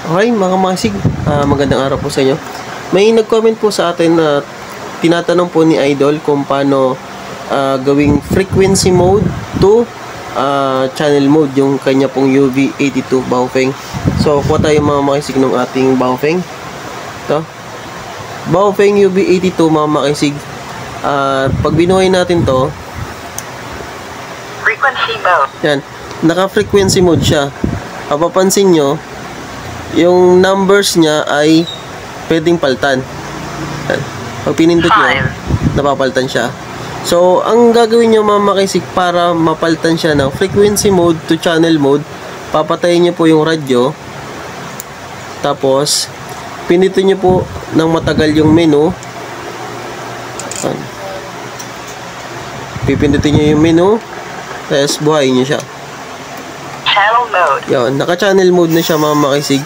Okay, mga makisig, magandang araw po sa inyo. May nag-comment po sa atin na tinatanong po ni Idol kung paano gawing frequency mode to channel mode yung kanya pong UV82 Baofeng. So, kuha tayo mga makisig ng ating Baofeng. Ito. Baofeng UV82 mga makisig. Pag binuhay natin to, frequency mode. yan, naka-frequency mode siya. Papapansin nyo, yung numbers niya ay pwedeng paltan. Pag pinindot nyo, napapaltan siya. So, ang gagawin nyo mga makisig para mapaltan siya ng frequency mode to channel mode, papatayin nyo po yung radyo. Tapos, pinitin nyo po ng matagal yung menu. Pipindutin nyo yung menu. Tapos, buhayin nyo siya. Channel mode. Yan, naka-channel mode na siya mga makisig.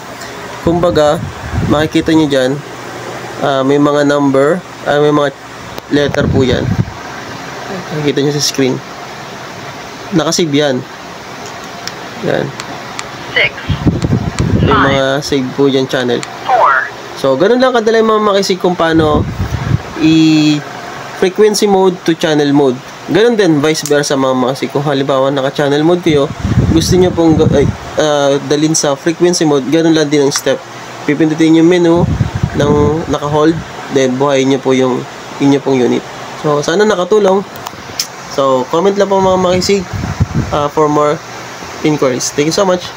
Kumbaga, makikita nyo dyan, may mga number, may mga letter po yan. Makikita nyo sa screen. Nakasave yan. Yan. 6, May mga save po dyan channel. 4. So, ganun lang kadala yung mga makisig kung paano frequency mode to channel mode. Ganun din, vice versa mga makisig. Kung halimbawa naka-channel mode kayo, gusto nyo pong dalhin sa frequency mode, ganun lang din ang step. Pipindutin yung menu ng naka-hold, then buhayin nyo po yung inyo pong unit. So, sana nakatulong. So, comment lang po mga makisig for more inquiries. Thank you so much.